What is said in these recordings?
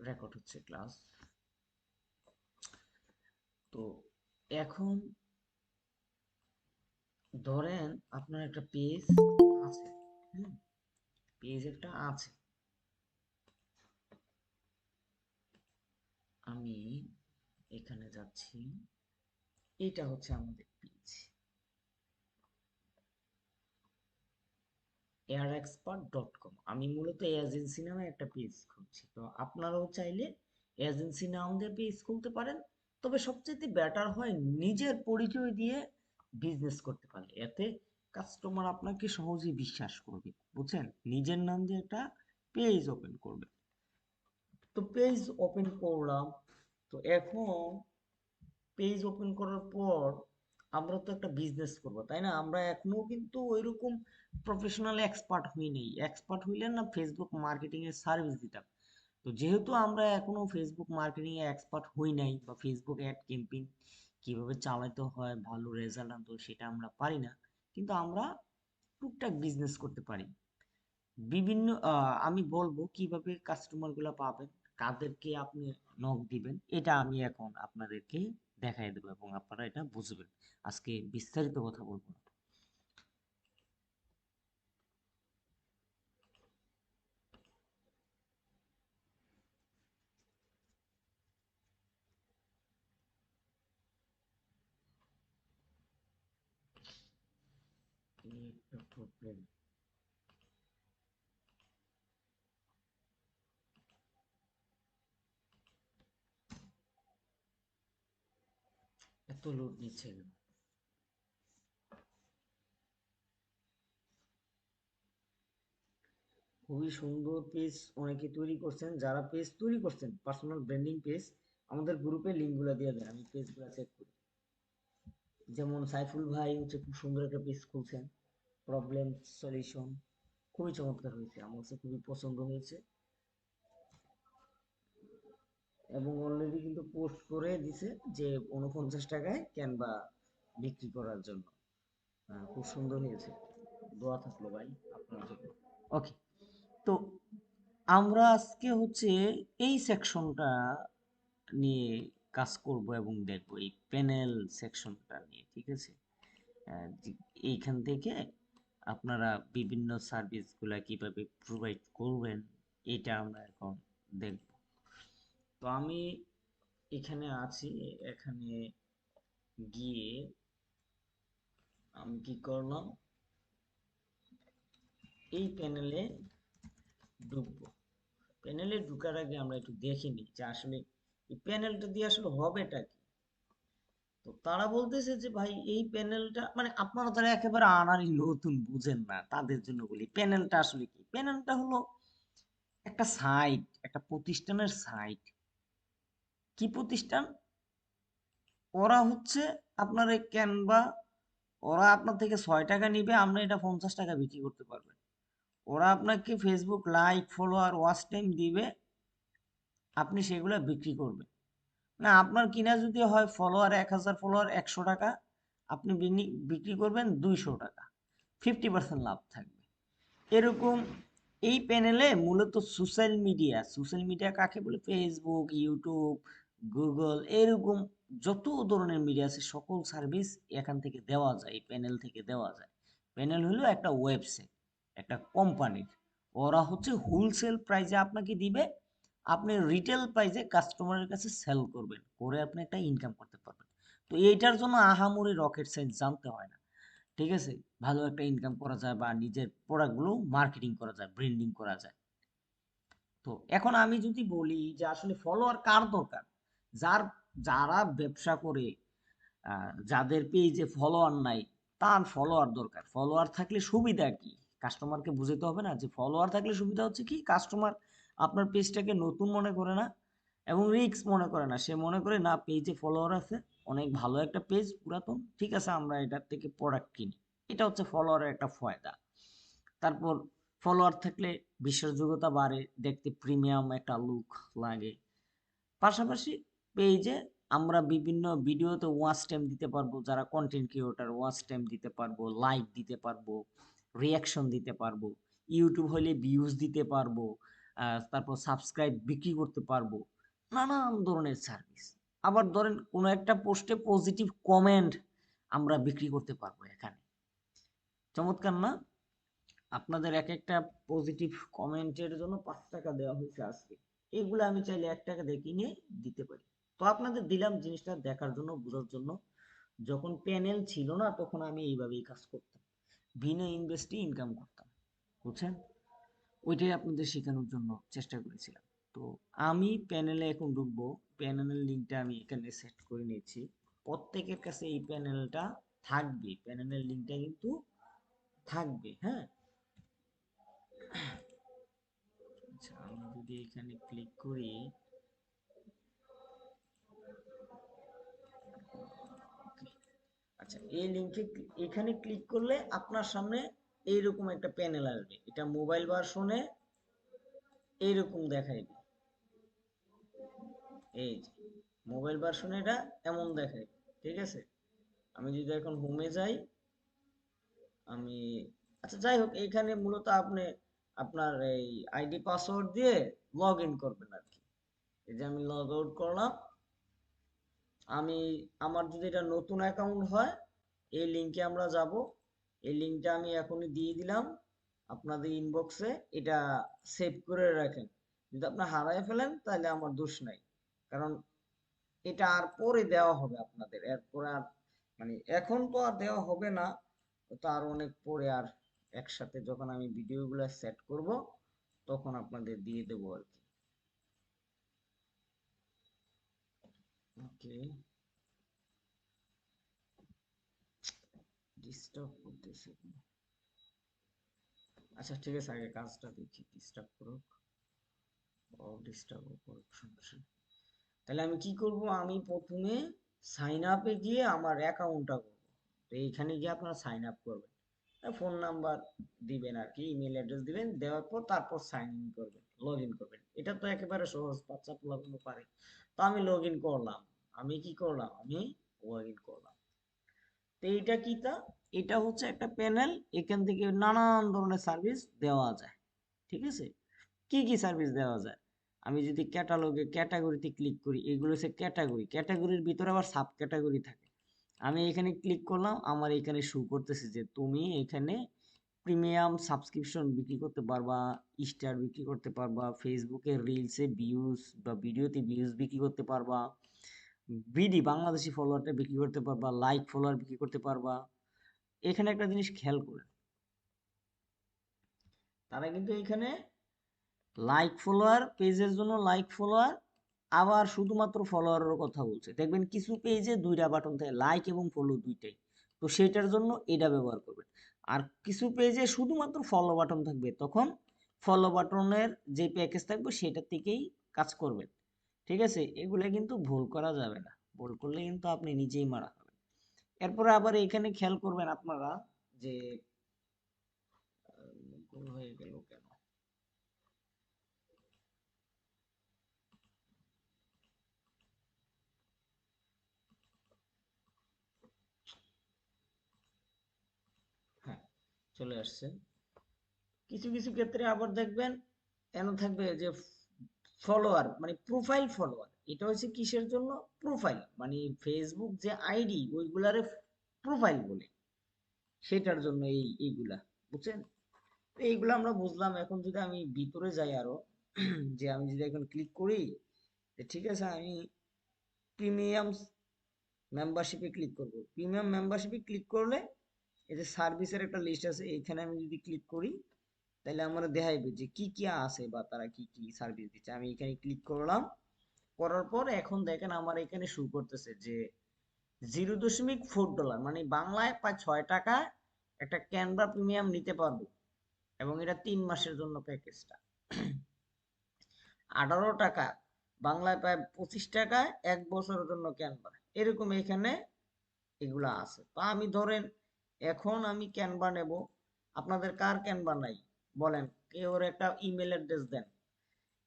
Record হচ্ছে class. তো এখন ধরেন আপনার একটা পেজ আছে, হুম, পেজ একটা আছে। আমি এখানে যাচ্ছি, এটা হচ্ছে আমাদের পেজ, airexpert.com। আমি মূলত এজেন্সি নামে একটা পেজ খুলছি, তো আপনারাও চাইলে এজেন্সি নাম দিয়ে পেজ খুলতে পারেন। তবে সবচেয়ে বেটার হয় নিজের পরিচয় দিয়ে বিজনেস করতে পারলে, এতে কাস্টমার আপনাকে সহজেই বিশ্বাস করবে, বুঝছেন? নিজের নাম দিয়ে একটা পেজ ওপেন করবে। তো পেজ ওপেন করলাম। তো এখন পেজ ওপেন করার পর আমরা তো একটা বিজনেস করব, তাই না? আমরা এখনো কিন্তু ওইরকম প্রফেশনাল এক্সপার্ট হই নাই। এক্সপার্ট হইলে না ফেসবুক মার্কেটিং এর সার্ভিস দিতাম। তো যেহেতু আমরা এখনো ফেসবুক মার্কেটিং এ এক্সপার্ট হই নাই, বা ফেসবুক অ্যাড ক্যাম্পেইন কিভাবে চালাতে হয়, ভালো রেজাল্ট আনতে হয়, সেটা আমরা পারি না। কিন্তু আমরা টুকটাক বিজনেস করতে পারি। বিভিন্ন আমি বলবো কিভাবে কাস্টমার গুলা পাবেন, কাদেরকে আপনি নক দিবেন, এটা আমি এখন আপনাদেরকে দেখাই দেবো এবং আপনারা এটা বুঝবেন। আজকে বিস্তারিত কথা বলবো না। এই একটা প্রবলেম। এত লোড নিচ্ছে কেন? খুবই সুন্দর পেজ অনেকে তৈরি করছেন। যারা পেজ তৈরি করছেন পার্সোনাল ব্র্যান্ডিং পেজ, আমাদের গ্রুপে লিঙ্কগুলো দিয়ে দেন, আমি পেজগুলো চেক করি। যেমন সাইফুল ভাই হচ্ছে খুব সুন্দর একটা পেজ খুলছেন, প্রবলেম সলিউশন, খুবই চমৎকার হয়েছে, আমার কাছে খুবই পছন্দ হয়েছে। এবং অলরেডি কিন্তু পোস্ট করে দিছে যে 49 টাকায় ক্যানভা বিক্রি করার জন্য। খুব সুন্দর হয়েছে, দোয়া থাকলো ভাই আপনার জন্য। ওকে, তো আমরা আজকে হচ্ছে এই সেকশনটা নিয়ে কাজ করব এবং দেখব এই প্যানেল সেকশনটা নিয়ে, ঠিক আছে? এইখান থেকে আপনারা বিভিন্ন সার্ভিসগুলা কিভাবে প্রোভাইড করবেন, এটা আমরা এখন দেখব। তো আমি এখানে আছি, এখানে গিয়ে আমি কি করলাম, এই প্যানেলে ঢুকবো। প্যানেলে ঢুকার আগে আমরা একটু দেখে নিই যে আসলে এই প্যানেলটা দিয়ে আসলে হবেটা কি। তো তারা বলতেছে যে ভাই এই প্যানেলটা মানে আপনারা যারা একেবারে আনাড়ি নতুন বুঝেন না তাদের জন্য বলি, প্যানেলটা আসলে কি। প্যানেলটা হলো একটা সাইট, একটা প্রতিষ্ঠানের সাইট। কি প্রতিষ্ঠান? ওরা হচ্ছে আপনার এই ক্যানভা, ওরা আপনার থেকে 6 টাকা নিবে, আমরা এটা 50 টাকা বিক্রি করতে পারবেন। ওরা আপনাকে Facebook like, follower, watch time দিবে, আপনি সেগুলো বিক্রি করবেন। না, আপনার কিনা যদি হয় ফলোয়ার 1000, ফলোয়ার 100 টাকা, আপনি বিক্রি করবেন 200 টাকা, 50% লাভ থাকবে। এরকম এই প্যানেলে মূলত সোশ্যাল মিডিয়া, সোশ্যাল মিডিয়া কাকে বলে? ফেসবুক, ইউটিউব, গুগল, এরকম যত ধরনের মিডিয়া আছে সকল সার্ভিস এখান থেকে দেওয়া যায়, এই প্যানেল থেকে দেওয়া যায়। প্যানেল হলো একটা ওয়েবসাইট, একটা কোম্পানির। ওরা হচ্ছে হোলসেল প্রাইসে আপনাকে দিবে, আপনি রিটেল প্রাইসে কাস্টমারের কাছে সেল করবেন, করে আপনি একটা ইনকাম করতে পারবেন। তো এইটার জন্য আহামরি রকেট সায়েন্স জানতে হয় না, ঠিক আছে? ভালো একটা ইনকাম করা যায় বা নিজের প্রোডাক্টগুলো মার্কেটিং করা যায়, ব্র্যান্ডিং করা যায়। তো এখন আমি যদি বলি যে আসলে ফলোয়ার কার দরকার, যার যারা ব্যবসা করে, যাদের পেজে ফলোয়ার নাই, তার ফলোয়ার দরকার। ফলোয়ার থাকলে সুবিধা কি? কাস্টমারকে বুঝাতে হবে না যে ফলোয়ার থাকলে সুবিধা হচ্ছে কি, কাস্টমার আপনার পেজটাকে নতুন মনে করে না এবং রিস্ক মনে করে না। সে মনে করে না, পেজে ফলোয়ার আছে, অনেক ভালো একটা পেজ, পুরাতন, ঠিক আছে, আমরা এটার থেকে প্রোডাক্ট কিনি। এটা হচ্ছে ফলোয়ারের একটা ফায়দা। তারপর ফলোয়ার থাকলে বিশ্বাসযোগ্যতা বাড়ে, দেখতে প্রিমিয়াম একটা লুক লাগে। পাশাপাশি পেজে আমরা বিভিন্ন ভিডিওতে ওয়াচ টাইম দিতে পারবো, যারা কন্টেন্ট ক্রিয়েটর ওয়াচ টাইম দিতে পারবো, লাইক দিতে পারবো, রিয়াকশন দিতে পারবো। ইউটিউব হলে ভিউজ দিতে পারবো, তারপর সাবস্ক্রাইব বিক্রি করতে পারবো, নানান ধরনের সার্ভিস। আবার ধরেন কোনো একটা পোস্টে পজিটিভ কমেন্ট আমরা বিক্রি করতে পারবো এখানে। চমৎকার না? আপনাদের এক একটা পজিটিভ কমেন্টের জন্য 5 টাকা দেওয়া হয়েছে আজকে। এগুলো আমি চাইলে 1 টাকা দিয়ে কিনে দিতে পারি। তো আপনাদের দিলাম জিনিসটা দেখার জন্য, বোঝার জন্য। যখন প্যানেল ছিল না তখন আমি এইভাবেই কাজ করতাম, বিনা ইনভেস্টে ইনকাম করতাম, বুঝছেন? ওইটাই আপনাদের শেখানোর জন্য চেষ্টা করেছিলাম। তো আমি প্যানেলে এখন ঢুকবো। প্যানেলের লিঙ্কটা আমি এখানে সেট করে নিয়েছি। প্রত্যেকের কাছে এই প্যানেলটা থাকবে, প্যানেলের লিঙ্কটা কিন্তু থাকবে, হ্যাঁ। আচ্ছা, আমি যদি এখানে ক্লিক করি, আচ্ছা এই লিঙ্কে এখানে ক্লিক করলে আপনার সামনে এইরকম একটা প্যানেল আসবে। এটা মোবাইল ভার্সনে এইরকম দেখাইবে। এই যে মোবাইল ভার্সনে এটা এমন দেখাইবে, ঠিক আছে। আমি যদি এখন হোমে যাই, আমি, আচ্ছা যাই হোক, এইখানে মূলত আপনি আপনার এই আইডি পাসওয়ার্ড দিয়ে লগ ইন করবেন আর কি। এই যে আমি লগ আউট করলাম। আমি, আমার যদি এটা নতুন অ্যাকাউন্ট হয়, এই লিঙ্কে আমরা যাব। এই লিঙ্কটা আমি এখনই দিয়ে দিলাম আপনাদের ইনবক্সে। এটা সেভ করে রাখেন। যদি আপনি হারায় ফেলেন তাহলে আমার দোষ নাই, কারণ এটা আর পরে দেওয়া হবে আপনাদের। এরপর আর, মানে এখন তো আর দেওয়া হবে না, তো আর অনেক পরে, আর একসাথে যখন আমি ভিডিওগুলো সেট করব তখন আপনাদের দিয়ে দেবো আর কি। ওকে, ডিস্টার্ব করতেছে। আচ্ছা ঠিক আছে, আগে কাজটা দেখি, ডিস্টার্ব করুক, ডিস্টার্ব করুক, সমস্যা নেই। তাহলে আমি কি করব, আমি প্রথমে সাইন আপে গিয়ে আমার অ্যাকাউন্টটা করব। তো এইখানে গিয়ে আপনারা সাইন আপ করবেন, ফোন নাম্বার দিবেন আর কি, ইমেল অ্যাড্রেস দিবেন, দেওয়ার পর তারপর সাইন ইন করবেন, লগ ইন করবেন। এটা তো একেবারে সহজ, বাচ্চা পোলাপানও পারে। তো আমি লগ ইন করলাম। আমি কি করলাম, আমি লগ ইন করলাম। তো এইটা কি, তা এটা হচ্ছে একটা প্যানেল। এখান থেকে নানান ধরনের সার্ভিস দেওয়া যায়, ঠিক আছে। কি কি সার্ভিস দেওয়া যায়, আমি যদি ক্যাটালগে ক্যাটাগরিতে ক্লিক করি, এগুলো হচ্ছে ক্যাটাগরি। ক্যাটাগরির ভিতরে আবার সাব ক্যাটাগরি থাকে। আমি এখানে ক্লিক করলাম, আমার এখানে শো করতেছে যে তুমি এখানে প্রিমিয়াম সাবস্ক্রিপশন বিক্রি করতে পারবা, স্টার বিক্রি করতে পারবা, ফেসবুকে রিলসে ভিউজ বা ভিডিওতে ভিউজ বিক্রি করতে পারবা, বিডি বাংলাদেশি ফলোয়ারটা বিক্রি করতে পারবা, লাইক ফলোয়ার বিক্রি করতে পারবা। এখানে একটা জিনিস খেয়াল করে, তারা কিন্তু এখানে লাইক ফলোয়ার, পেজের জন্য লাইক ফলোয়ার, আবার শুধুমাত্র ফলোয়ারের কথা বলছে। দেখবেন কিছু পেজে 2টা বাটন থাকে, লাইক এবং ফলো দুইটাই। তো সেটার জন্য এটা ব্যবহার করবেন। আর কিছু পেজে শুধুমাত্র ফলো বাটন থাকবে, তখন ফলো বাটনের যে প্যাকেজ থাকবে সেটা থেকেই কাজ করবেন, ঠিক আছে। এগুলা কিন্তু ভুল করা যাবে না, ভুল করলে কিন্তু আপনি নিজেই মারা খাবেন। এরপরে আবার এখানে খেয়াল করবেন আপনারা যে ভুল হয়ে গেল কেন, হ্যাঁ চলে আসছে। কিছু কিছু ক্ষেত্রে আবার দেখবেন এন থাকবে যে ফলোয়ার, মানে প্রোফাইল ফলোয়ার। এটা হচ্ছে কিসের জন্য, প্রোফাইল মানে ফেসবুক যে আইডি ওইগুলারে প্রোফাইল বলে, সেটার জন্য এইগুলা, বুঝছেন। তো এইগুলো আমরা বুঝলাম। এখন যদি আমি ভিতরে যাই আরো, যে আমি যদি এখন ক্লিক করি, যে ঠিক আছে আমি প্রিমিয়াম মেম্বারশিপে ক্লিক করব। প্রিমিয়াম মেম্বারশিপে ক্লিক করলে এই যে সার্ভিসের একটা লিস্ট আছে, এখানে আমি যদি ক্লিক করি তাহলে আমার দেখাইবে যে কি কি আছে বা তারা কি কি সার্ভিস দিচ্ছে। আমি এখানে ক্লিক করলাম, করার পর এখন দেখেন আমার এখানে শো করতেছে যে $0.4, মানে বাংলায় প্রায় 6 টাকা একটা ক্যানভা প্রিমিয়াম নিতে পারবো। এবং এটা 3 মাসের জন্য প্যাকেজটা। 18 টাকা বাংলায় প্রায় 25 টাকায় 1 বছরের জন্য ক্যানভা, এরকম এখানে এগুলা আছে। তো আমি ধরেন এখন আমি ক্যানভা নেব, আপনাদের কার ক্যানভা নাই বলেন, কেউ একটা ইমেল অ্যাড্রেস দেন।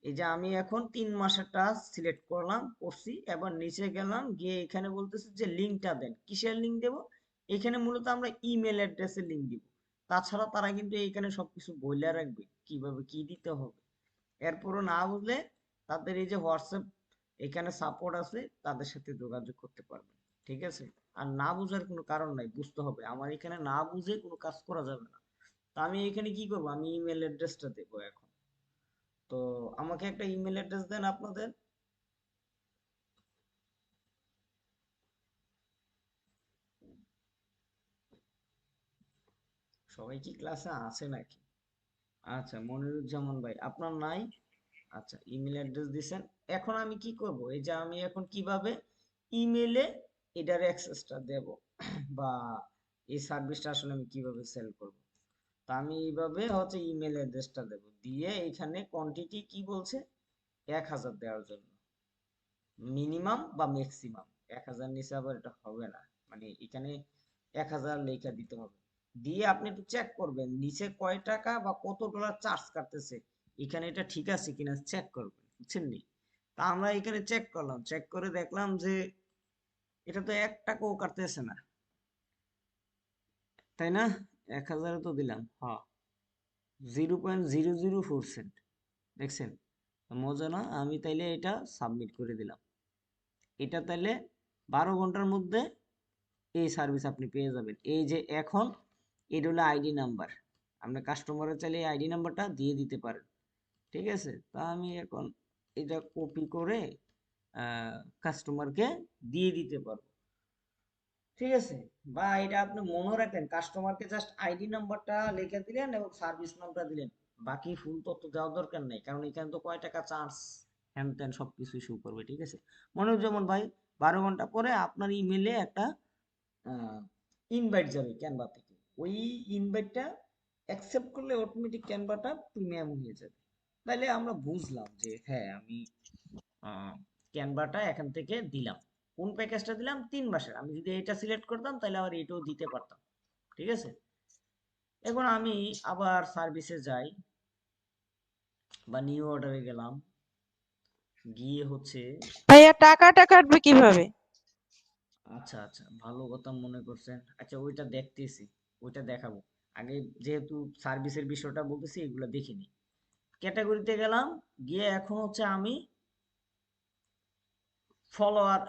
এই যে আমি এখন 3 মাসেরটা সিলেক্ট করলাম, করছি, এবার নিচে গেলাম, গিয়ে এখানে বলতেছে যে লিঙ্কটা দেন, কিসের লিঙ্ক দেব। এখানে মূলত আমরা ইমেল অ্যাড্রেসের লিঙ্ক দিব। তাছাড়া তারা কিন্তু এইখানে সবকিছু বইলা রাখবে কিভাবে কি দিতে হবে। এরপরও না বুঝলে তাদের এই যে হোয়াটসঅ্যাপ এখানে সাপোর্ট আছে, তাদের সাথে যোগাযোগ করতে পারবেন। ঠিক আছে? আর না বুঝার কোনো কারণ নাই, বুঝতে হবে। আমার এখানে না বুঝে কোনো কাজ করা যাবে না। তা আমি এখানে কি করবো, আমি ইমেল অ্যাড্রেসটা দেবো এখন। তো আমাকে একটা ইমেল অ্যাড্রেস দেন আপনাদের। সবাই কি ক্লাসে আছে নাকি? আচ্ছা, মনিরুজ্জামান ভাই আপনার নাই। আচ্ছা, ইমেল অ্যাড্রেস দিছেন। এখন আমি কি করব, এই যে আমি এখন কিভাবে ইমেলে এটার অ্যাক্সেসটা দেব বা এই সার্ভিসটা আসলে আমি কিভাবে সেল করব। তা আমি এইভাবে হচ্ছে ইমেল অ্যাড্রেসটা দেব, দিয়ে এখানে কোয়ান্টিটি কি বলছে 1000 দেওয়ার জন্য, মিনিমাম বা ম্যাক্সিমাম। 1000 নিচে আবার এটা হবে না, মানে এখানে 1000 লেখা দিতে হবে। দিয়ে আপনি একটু চেক করবেন নিচে কয় টাকা বা কত ডলার চার্জ কাটতেছে, এখানে এটা ঠিক আছে কিনা চেক করবেন, বুঝছেন নি? তা আমরা এখানে চেক করলাম, চেক করে দেখলাম যে এটা তো 1 টাকাও কাটতেছে না, তাই না? 1000 তো দিলাম, হ্যাঁ, 0.004 সেন্ট। দেখছেন মজা না? আমি তাইলে এটা সাবমিট করে দিলাম। এটা তাইলে 12 ঘন্টার মধ্যে এই সার্ভিস আপনি পেয়ে যাবেন। এই যে এখন এটা হলো আইডি নাম্বার, আপনি কাস্টমারের চাইলে আইডি নাম্বারটা দিয়ে দিতে পারেন। ঠিক আছে? তা আমি এখন এটা কপি করে কাস্টমারকে দিয়ে দিতে পারবো। ঠিক আছে? বা এটা আপনি মনে রাখেন, কাস্টমারকে জাস্ট আইডি নাম্বারটা লিখে দিলেন এবং সার্ভিস নামটা দিলেন, বাকি ফুল তথ্য দেওয়ার দরকার নেই, কারণ এখানে তো কয় টাকা চার্জ হ্যান ত্যান সবকিছুই শো করবে। ঠিক আছে? মনে যেমন ভাই 12 ঘন্টা পরে আপনার ইমেলে একটা ইনভাইট যাবে ক্যানভা থেকে, ওই ইনভাইটটা অ্যাকসেপ্ট করলে অটোমেটিক ক্যানভাটা প্রিমিয়াম হয়ে যাবে। তাহলে আমরা বুঝলাম যে হ্যাঁ, আমি ক্যানভাটা এখান থেকে দিলাম। কোন প্যাকেজটা দিলাম? 3 মাসের। আমি যদি এটা সিলেক্ট করতাম তাহলে আবার এটাও দিতে পারতাম। ঠিক আছে? এখন আমি আবার সার্ভিসে যাই বা নিউ অর্ডারে গেলাম, গিয়ে হচ্ছে, ভাইয়া টাকাটা কাটবে কিভাবে? আচ্ছা আচ্ছা, ভালো কথা মনে করছেন। আচ্ছা, ওইটা দেখতেছি, ওইটা দেখাবো। আগে যেহেতু সার্ভিসের বিষয়টা বলতেছি, এগুলো দেখে নিই। ক্যাটাগরিতে গেলাম, গিয়ে এখন হচ্ছে আমি ফলোয়ার,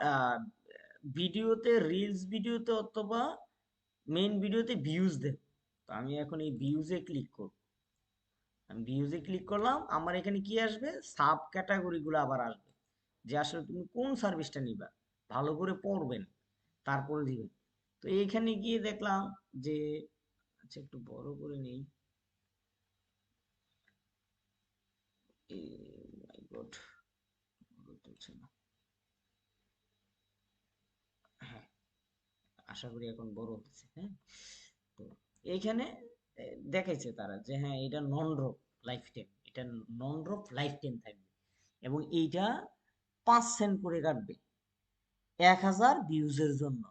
ভিডিওতে, রিলস ভিডিওতে অথবা মেইন ভিডিওতে ভিউজ দেব। তো আমি এখন এই ভিউজে ক্লিক করব। আমি ভিউজে ক্লিক করলাম, আমার এখানে কি আসবে, সাব ক্যাটাগরি গুলো আবার আসবে, যে আসলে তুমি কোন সার্ভিসটা নিবা, ভালো করে পড়বেন, তারপরে দিবেন। তো এইখানে গিয়ে দেখলাম যে, আচ্ছা একটু বড় করে নেই, মাই গড, চলছে না। হ্যাঁ, আশা করি এখন বড় হচ্ছে। হ্যাঁ, তো এইখানে দেখাইছে তারা যে হ্যাঁ, এটা নন ড্রপ লাইফ টাইম, এটা নন ড্রপ লাইফ টাইম থাকবে, এবং এইটা 5 সেন্ট করে কাটবে 1000 ভিউজের জন্য।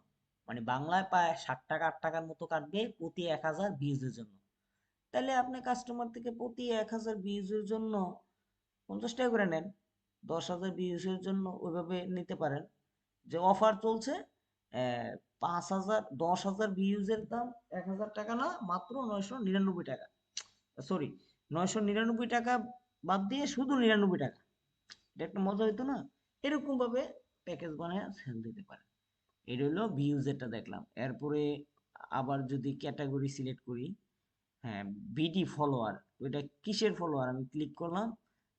মানে বাংলায় প্রায় 60 টাকা 8 টাকার মতো কাটবে প্রতি 1000 ভিউজের জন্য। তাহলে আপনি কাস্টমার থেকে প্রতি 1000 ভিউজের জন্য 50 টাকা করে নেন, 10,000 ভিউজের জন্য ওইভাবে নিতে পারেন। যে অফার চলছে, 5,000, 10,000 ভিউজের দাম 1,000 টাকা না, মাত্র 999 টাকা। সরি, 999 টাকা বাদ দিয়ে শুধু 99 টাকা। এটা একটা মজা হইতো না? এরকম ভাবে প্যাকেজ বানায় সেল দিতে পারে। এটা হলো ভিউজেরটা দেখলাম। এরপরে আবার যদি ক্যাটাগরি সিলেক্ট করি, হ্যাঁ, বিডি ফলোয়ার, ওইটা কিসের ফলোয়ার, আমি ক্লিক করলাম,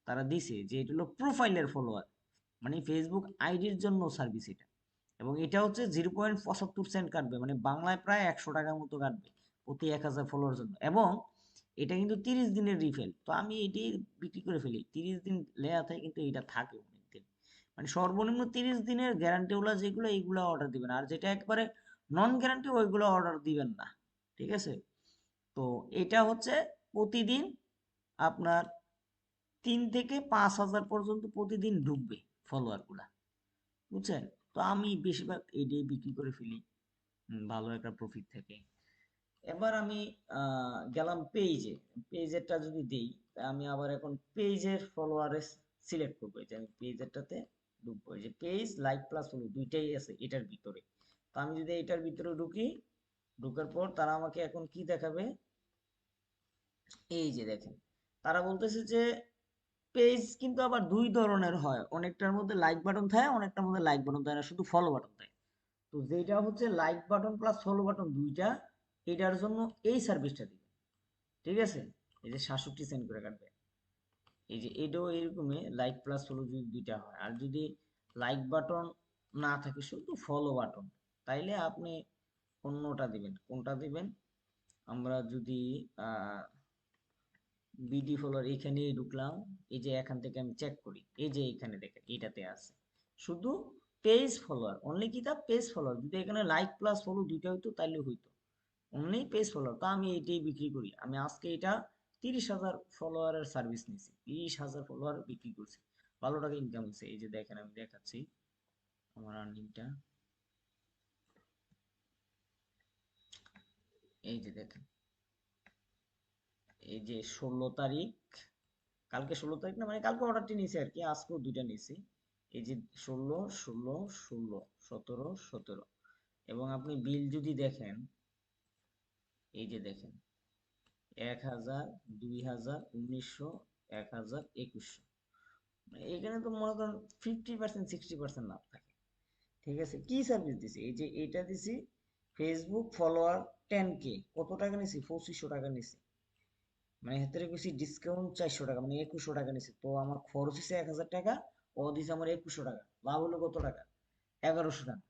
তারা দিছে যে এটা হলো প্রোফাইলের ফলোয়ার, মানে ফেসবুক আইডির জন্য সার্ভিস এটা। এবং এটা হচ্ছে 0.75 সেন্ট কাটবে, মানে বাংলায় প্রায় 100 টাকার মতো কাটবে প্রতি 1000 ফলোয়ার জন্য। এবং এটা কিন্তু 30 দিনের রিফেল, তো আমি এটি বিক্রি করে ফেলি। 30 দিন লেয়া থাকে, কিন্তু এটা থাকে অনেকদিন, মানে সর্বনিম্ন 30 দিনের গ্যারান্টিওয়ালা যেগুলো, এইগুলো অর্ডার দিবেন, আর যেটা একবারে নন গ্যারান্টি ওইগুলো অর্ডার দিবেন না। ঠিক আছে? তো এটা হচ্ছে প্রতিদিন আপনার 3 থেকে 5 হাজার পর্যন্ত প্রতিদিন ঢুকবে ফলোয়ার গুলা, বুঝছেন? তো আমি বেশিরভাগ এটাই বিক্রি করে ফেলি, ভালো একটা প্রফিট থাকে। এবার আমি গেলাম পেজে, পেজেরটা যদি দেই, তা আমি আবার এখন পেজের ফলোয়ারে সিলেক্ট করবো, এই যে আমি পেজেরটাতে ঢুকবো, এই যে পেজ লাইক প্লাস ফলো দুইটাই আছে এটার ভিতরে। তো আমি যদি এটার ভিতরে ঢুকি, ঢুকার পর তারা আমাকে এখন কি দেখাবে, এই যে দেখেন, তারা বলতেছে যে পেজ কিন্তু আবার দুই ধরনের হয়, অনেকটার মধ্যে লাইক বাটন থাকে, অনেকটার মধ্যে লাইক বাটন থাকে না, শুধু ফলো বাটন থাকে। তো যেটা হচ্ছে like button plus follow button দুইটা, এটার জন্য এই সার্ভিসটা দিবে। ঠিক আছে, এই যে 67 সেন্ট করে কাটবে। এই যে এটাও এরকমই, লাইক প্লাস ফলো যদি দুইটা হয়, আর যদি লাইক বাটন না থাকে শুধু ফলো বাটন, তাইলে আপনি অন্যটা দিবেন। কোনটা দিবেন? আমরা যদি বিডি ফলোয়ার এখানেই ঢুকলাম, এই যে এখান থেকে আমি চেক করি, এই যে এখানে দেখেন এটাতে আছে শুধু পেজ ফলোয়ার, অনলি কি তা পেজ ফলোয়ার। যদি এখানে লাইক প্লাস ফলো দুইটা হইতো তাইলে হইতো, অনলি পেজ ফলোয়ার। তো আমি এটাই বিক্রি করি। আমি আজকে এটা 30,000 ফলোয়ারের সার্ভিস নিয়েছি, 30,000 ফলোয়ার বিক্রি করছি, ভালো টাকা ইনকাম হচ্ছে। এই যে দেখেন আমি দেখাচ্ছি আমার আর্নিংটা, এই যে দেখেন, এই যে 16 তারিখ, কালকে 16 তারিখ না, মানে কালকে অর্ডারটি নিয়েছি আর কি, আজকেও দুইটা নিয়েছি। এই যে 16, 16, 16, 17, 17, এবং আপনি বিল যদি দেখেন, এই যে দেখেন 1,000, 2,000, 1,900, 1,000, 2,100, এখানে তো মনে করেন 50% 60% লাভ থাকে। ঠিক আছে, কি সার্ভিস দিছি? এই যে এটা দিছি, ফেসবুক ফলোয়ার 10K, কত টাকা নিছি? 2,500 টাকা নিছি। মানে হাতের বেশি ডিসকাউন্ট 400 টাকা, মানে 2,100 টাকা নিছে। তো আমার খরচ হচ্ছে 1,000 টাকা, ও দিছে আমার 2,100 টাকা, লাভ হলো কত টাকা? 1,100 টাকা।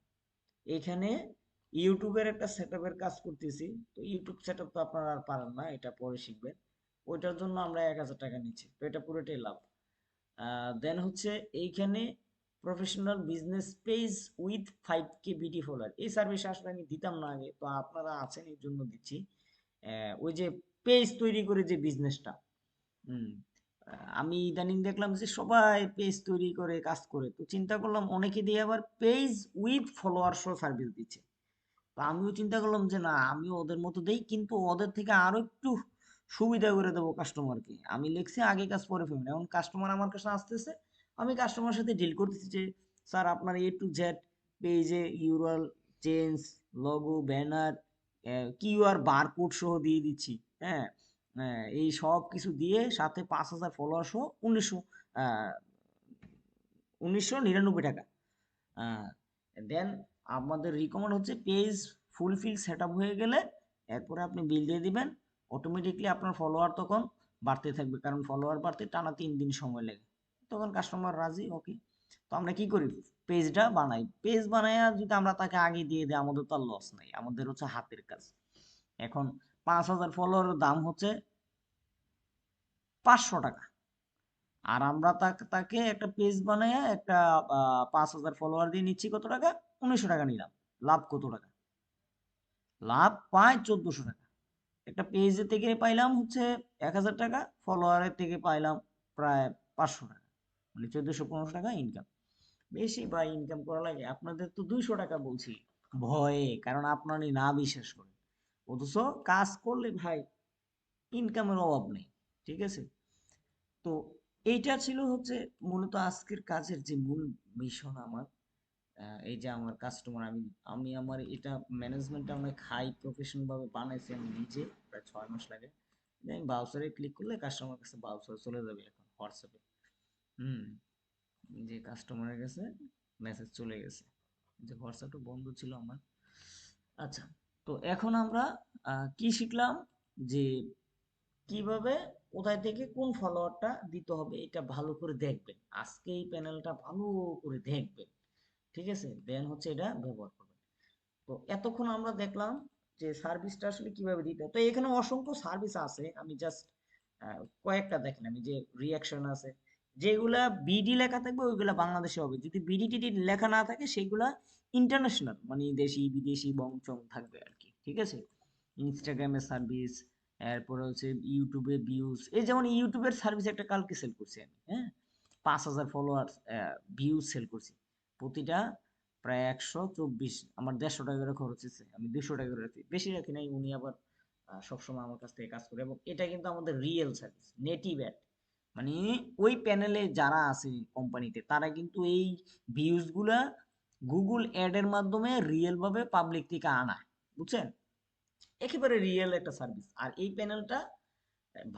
এখানে ইউটিউবের একটা সেট আপের কাজ করতেছি। তো ইউটিউব সেট আপ তো আপনারা আর পারেন না, এটা পরে শিখবেন। ওইটার জন্য আমরা 1,000 টাকা নিচ্ছি, তো এটা পুরোটাই লাভ। দেন হচ্ছে এইখানে professional business page with 5K BD follower, এই সার্ভিস আসলে আমি দিতাম না আগে, তো আপনারা আছেন এই জন্য দিচ্ছি। ওই যে পেজ তৈরি করে যে বিজনেসটা, হুম, আমি ইদানিং দেখলাম যে সবাই পেজ তৈরি করে কাজ করে, তো চিন্তা করলাম অনেকে দিয়ে আবার page with follower show service দিচ্ছে। তো আমিও চিন্তা করলাম যে না, আমিও ওদের মতো দেই, কিন্তু ওদের থেকে আরো একটু সুবিধা করে দেবো কাস্টমারকে। আমি লিখছি আগে কাজ পরে পেমেন্ট, এখন কাস্টমার আমার কাছে আসতেছে, আমি কাস্টমারের সাথে ডিল করতেছি যে স্যার আপনার A to Z পেজে URL change, logo, banner, QR barcode সহ দিয়ে দিচ্ছি। হ্যাঁ, এই সব কিছু দিয়ে সাথে 5,000 ফলোয়ার সহ 1,999 টাকা। দেন আমাদের রিকমেন্ড হচ্ছে পেজ ফুলফিল সেট আপ হয়ে গেলে এরপরে আপনি বিল দিয়ে দিবেন, অটোমেটিকলি আপনার ফলোয়ার তখন বাড়তে থাকবে, কারণ ফলোয়ার বাড়তে টানা 3 দিন সময় লাগে। তখন কাস্টমার রাজি, ওকে। তো আমরা কি করি, পেজটা বানাই, পেজ বানাইয়া যদি আমরা তাকে আগে দিয়ে দিই, আমাদের তো আর লস নাই, আমাদের হচ্ছে হাতের কাজ। এখন 5,000 ফলোয়ারের দাম হচ্ছে 500 টাকা, আর আমরা তাকে একটা পেজ বানাইয়া একটা 5,000 ফলোয়ার দিয়ে নিচ্ছি কত টাকা? 1,900 টাকা নিলাম। লাভ কত টাকা? লাভ পায় 1,400 টাকা। একটা পেজের থেকে পাইলাম হচ্ছে 1,000 টাকা, ফলোয়ারের থেকে পাইলাম প্রায় 500 টাকা, মানে 1,415 টাকা ইনকাম। বেশি বা ইনকাম করা লাগে? আপনাদের তো 200 টাকা বলছি ভয়ে, কারণ আপনারই না বিশ্বাস করেন, অথচ কাজ করলে ভাই ইনকামের অভাব নেই। ঠিক আছে, তো এইটা ছিল হচ্ছে মূলত আজকের কাজের যে মূল মিশন আমার। এই যে আমার কাস্টমার, আমি আমি আমার এটা ম্যানেজমেন্টটা অনেক হাই প্রফেশনাল ভাবে বানাইছি আমি নিজে, প্রায় 6 মাস লাগে। আমি ব্রাউজারে ক্লিক করলে কাস্টমার কাছে ব্রাউজারে চলে যাবে এখন হোয়াটসঅ্যাপে। হুম, যে কাস্টমারের কাছে মেসেজ চলে গেছে, যে হোয়াটসঅ্যাপটা বন্ধ ছিল আমার। আচ্ছা, তো এখন আমরা কি শিখলাম, যে কিভাবে কোথায় থেকে কোন ফলোয়ারটা দিতে হবে এটা ভালো করে দেখবেন, আজকে এই প্যানেলটা ভালো করে দেখবেন। ঠিক আছে, দেন হচ্ছে এটা ব্যবহার করবেন। তো এতক্ষণ আমরা দেখলাম যে সার্ভিসটা আসলে কিভাবে দিতে হয়। তো এখানে অসংখ্য সার্ভিস আছে, আমি জাস্ট কয়েকটা দেখেন, আমি যে রিয়াকশন আছে, যেগুলা বিডি লেখা থাকবে ওইগুলা বাংলাদেশে হবে, যদি বিডি টিডি লেখা না থাকে সেগুলা ইন্টারন্যাশনাল, মানে দেশি বিদেশি বংচং থাকবে আর কি। ঠিক আছে, ইনস্টাগ্রামের সার্ভিস, এরপরে হচ্ছে ইউটিউবে ভিউজ, এই যেমন ইউটিউবের সার্ভিস একটা কালকে সেল করছি আমি, হ্যাঁ, 5,000 ফলোয়ার ভিউজ সেল করছি, প্রতিটা প্রায় 124, আমার 150 টাকা করে খরচ হচ্ছে, আমি 200 টাকা করে রাখি, বেশি রাখি নাই, উনি আবার সবসময় আমার কাছ থেকে কাজ করে, এবং এটা কিন্তু আমাদের রিয়েল সার্ভিস, নেটিভ অ্যাড, মানে ওই প্যানেলে যারা আছে কোম্পানিতে তারা কিন্তু এই ভিউজ গুলা গুগল অ্যাড এর মাধ্যমে রিয়েল ভাবে পাবলিক থেকে আনায়, বুঝছেন? একেবারে রিয়েল একটা সার্ভিস। আর এই প্যানেলটা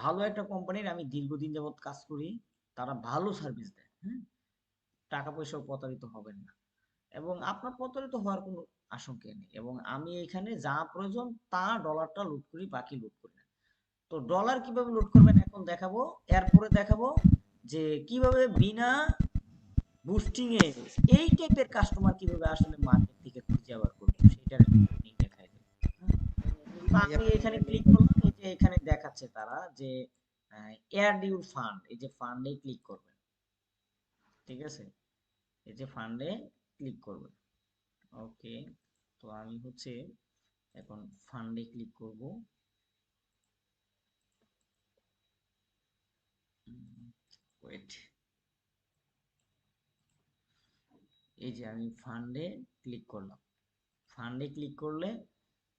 ভালো একটা কোম্পানির, আমি দীর্ঘদিন যাবত কাজ করি, তারা ভালো সার্ভিস দেয়, হ্যাঁ, টাকা পয়সাও প্রতারিত হবেন না এবং আপনার প্রতারিত হওয়ার কোনো আশঙ্কা নেই। এবং আমি এখানে যা প্রয়োজন তা ডলারটা লুট করি, বাকি লুট করি না। তো ডলার কিভাবে লুট করবেন এখন দেখাবো, এরপরে দেখাবো যে কিভাবে বিনা বুস্টিং এ এই টাইপের কাস্টমার কিভাবে আসলে মার্কেট থেকে খুঁজে আবার করবো সেটার একটা টেকনিক দেখাই দেবো। হ্যাঁ? তো ভাইয়া আমি এখানে ক্লিক করলাম, এই যে এখানে দেখাচ্ছে তারা যে এয়ার ডিউর ফান্ড, এই যে ফান্ডে ক্লিক করবেন, ঠিক আছে, এই যে ফান্ডে ক্লিক করবেন। ওকে, তো আমি হচ্ছে এখন ফান্ডে ক্লিক করব। ওয়েট, এই যে আমি ফান্ডে ক্লিক করলাম। ফান্ডে ক্লিক করলে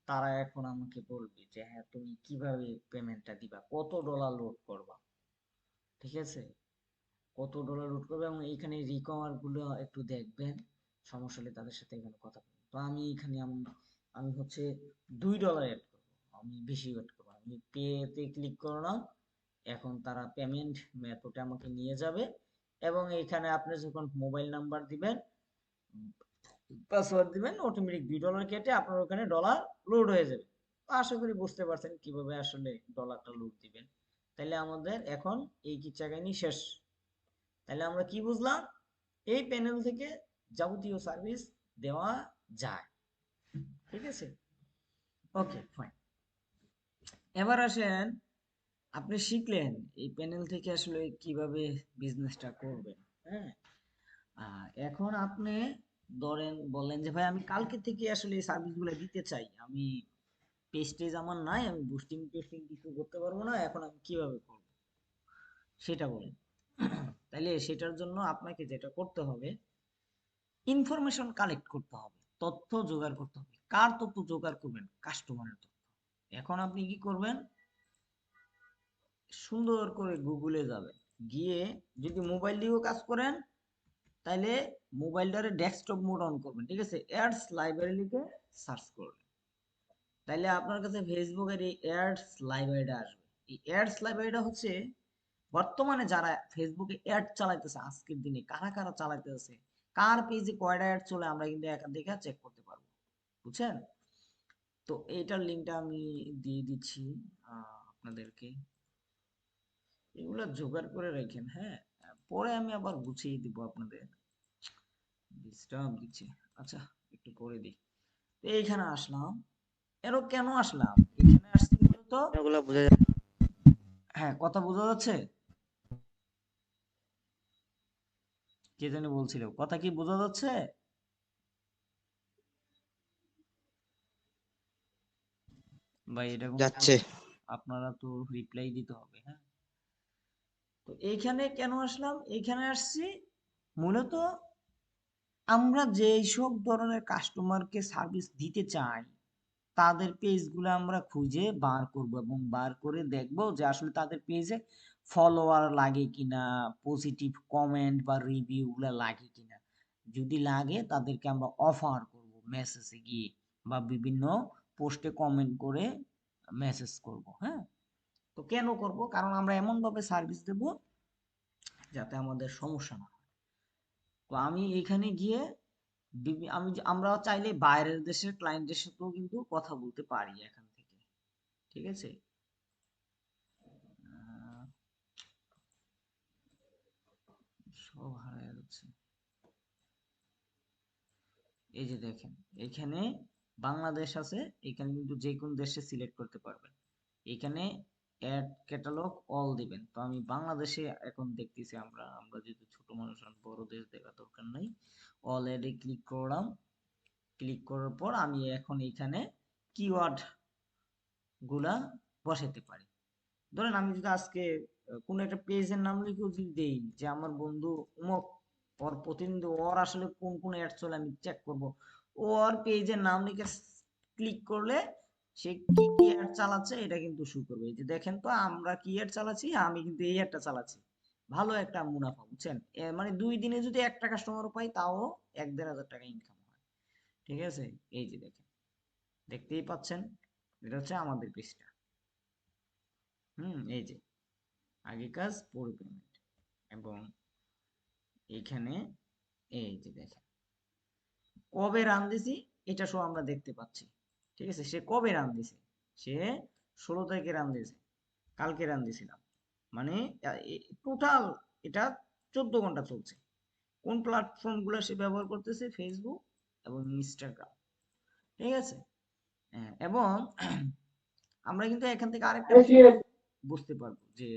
তারা এখন আমাকে বলবে যে হ্যাঁ তুমি কিভাবে পেমেন্টটা দিবা, কত ডলার লোড করবা, ঠিক আছে, কত ডলার লোড করবে এবং এইখানে রিকভার গুলো একটু দেখবেন, সমস্যা হলে তাদের সাথে এখানে কথা বলবেন। তো আমি এখানে আমি হচ্ছে $2 অ্যাড করবো, আমি বেশি অ্যাড করবো, আমি পে তে ক্লিক করলাম। এখন তারা পেমেন্ট মেথডে আমাকে নিয়ে যাবে এবং এখানে আপনি যখন মোবাইল নাম্বার দিবেন, পাসওয়ার্ড দিবেন, অটোমেটিক $2 কেটে আপনার ওখানে ডলার লোড হয়ে যাবে। তো আশা করি বুঝতে পারছেন কিভাবে আসলে ডলারটা লোড দিবেন। তাহলে আমাদের এখন এই কি চাগানি শেষ। তাহলে আমরা কি বুঝলাম, এই প্যানেল থেকে যাবতীয় সার্ভিস দেওয়া যায়, ঠিক আছে। ওকে ফাইন, এবার আসেন, আপনি শিখলেন এই প্যানেল থেকে আসলে কিভাবে বিজনেসটা করবেন, হ্যাঁ। এখন আপনি ধরেন বললেন যে ভাই আমি কালকে থেকে আসলে এই সার্ভিসগুলো দিতে চাই, আমি পেজ টেজ আমার নাই, আমি বুস্টিং টেস্টিং কিছু করতে পারবো না, এখন আমি কিভাবে করব সেটা বলেন। তাইলে সেটার জন্য আপনাকে যেটা করতে হবে, ইনফরমেশন কালেক্ট করতে হবে, তথ্য জোগাড় করতে হবে। কার তথ্য জোগাড় করবেন? কাস্টমারের তথ্য। এখন আপনি কি করবেন, সুন্দর করে গুগলে যাবেন, গিয়ে যদি মোবাইল দিয়েও কাজ করেন তাইলে মোবাইলটারে ডেস্কটপ মোড অন করবেন, ঠিক আছে, অ্যাডস লাইব্রেরি লিখে সার্চ করবেন। তাইলে আপনার কাছে ফেসবুকের এই অ্যাডস লাইব্রেরিটা আসবে। এই অ্যাডস লাইব্রেরিটা হচ্ছে বর্তমানে যারা ফেসবুকে অ্যাড চালাইতেছে, আজকের দিনে কারা কারা চালাইতেছে, কার পেজে কয়টা অ্যাড চলে, আমরা কিন্তু একা দেখে চেক করতে পারবো, বুঝছেন। তো এইটার লিঙ্কটা আমি দিয়ে দিচ্ছি আপনাদেরকে, এগুলা জোগাড় করে রাখেন, হ্যাঁ, পরে আমি আবার গুছিয়ে দিব আপনাদের, ডিস্টার্ব দিচ্ছে। আচ্ছা, একটু পরে দিই। তো এইখানে আসলাম, এরও কেন আসলাম, এখানে আসছি মূলত, ওগুলা বোঝা যায়। হ্যাঁ কথা বোঝা যাচ্ছে, কে জানি বলছিল, কথা কি বোঝা যাচ্ছে? ভাই এরকম যাচ্ছে। বললে আপনারা তো রিপ্লাই দিতে হবে, হ্যাঁ। তো এইখানে কেন আসলাম, এইখানে আসছি মূলত আমরা যেই সব ধরনের কাস্টমারকে সার্ভিস দিতে চাই তাদের পেজগুলো আমরা খুঁজে বার করব এবং বার করে দেখব যে আসলে তাদের পেজে ফলোয়ার লাগে কিনা, পজিটিভ কমেন্ট বা রিভিউ গুলা লাগে কিনা। যদি লাগে তাদেরকে আমরা অফার করব মেসেজে গিয়ে বা বিভিন্ন পোস্টে কমেন্ট করে মেসেজ করব, হ্যাঁ। তো কেন করব, কারণ আমরা এমন ভাবে সার্ভিস দেব যাতে আমাদের সমস্যা না হয়। তো আমি এখানে গিয়ে আমরা চাইলে বাইরের দেশের ক্লায়েন্টের সাথেও কিন্তু কথা বলতে পারি এখান থেকে, ঠিক আছে। আহ, সব হারায় যাচ্ছে। এই যে দেখেন, এখানে বাংলাদেশ আছে, এখানে কিন্তু যে কোন দেশে সিলেক্ট করতে পারবেন। এখানে অ্যাড ক্যাটালগ অল দিবেন। তো আমি বাংলাদেশে এখন দেখতেছি, আমরা যেহেতু ছোট মানুষ, বড় দেশ দেখা দরকার নাই। অল অ্যাডে ক্লিক করলাম, ক্লিক করার পর আমি এখন এখানে কিওয়ার্ড গুলা বসাতে পারি। ধরেন আমি যদি আজকে কোন একটা পেজের নাম লিখেও যদি দেই যে আমার বন্ধু উমুক, ওর প্রতিদিন ওর আসলে কোন কোন অ্যাড চলে আমি চেক করব, ওর পেজের নাম লিখে ক্লিক করলে সে কি কি অ্যাড চালাচ্ছে এটা কিন্তু শো করবে। এই যে দেখেন তো আমরা কি অ্যাড চালাচ্ছি, আমি কিন্তু এই অ্যাডটা চালাচ্ছি, ভালো একটা মুনাফা, বুঝছেন। মানে 2 দিনে যদি একটা কাস্টমার পাই তাও 1-1.5 হাজার টাকা ইনকাম হয়, ঠিক আছে। এই যে দেখেন, দেখতেই পাচ্ছেন, এটা হচ্ছে আমাদের পেজটা। এই যে আগে কাজ পরে পেমেন্ট, এবং এইখানে এই যে দেখেন কবে রান দিছি এটা সব আমরা দেখতে পাচ্ছি। ঠিক আছে, সে কবে রান দিছে, সে 16 তারিখে রান দিয়েছে, কালকে রান দিয়েছিলাম, মানে টোটাল এটা 14 ঘন্টা চলছে। কোন প্ল্যাটফর্ম গুলো সে ব্যবহার করতেছে, ফেসবুক এবং ইনস্টাগ্রাম। ঠিক আছে, এবং আমরা কিন্তু এখান থেকে আরেকটা বিষয় বুঝতে পারবো যে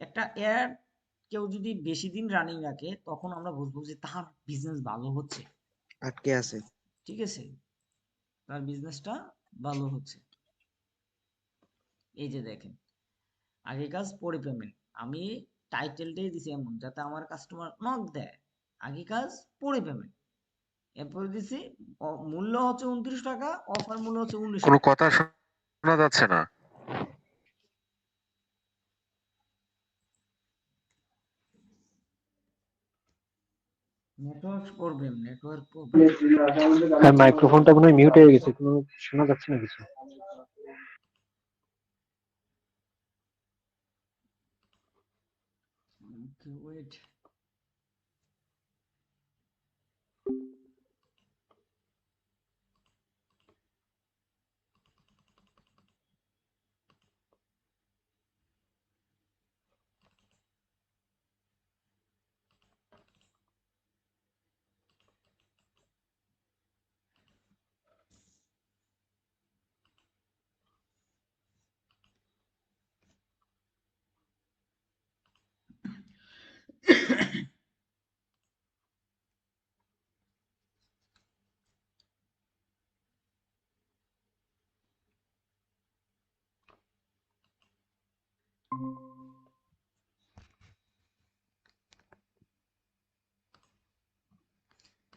একটা অ্যাড কেউ যদি বেশি দিন রানিং রাখে তখন আমরা বুঝবো যে তার বিজনেস ভালো হচ্ছে। আটকে আছে। ঠিক আছে, তার বিজনেসটা ভালো হচ্ছে। এই যে দেখেন, আগে কাজ পরে পেমেন্ট, আমি টাইটেলটাই দিছি এমন যাতে আমার কাস্টমার নক দেয়, আগে কাজ পরে পেমেন্ট। এরপরে দিছি মূল্য হচ্ছে 29 টাকা, অফার মূল্য হচ্ছে 19 কোনো টাকা। কথা শোনা যাচ্ছে না। Network problem, network problem. আর মাইক্রোফোনটা মনে হয় মিউট হয়ে গেছে, কোনো শোনা যাচ্ছে না কিছু। ওকে, ওয়েট।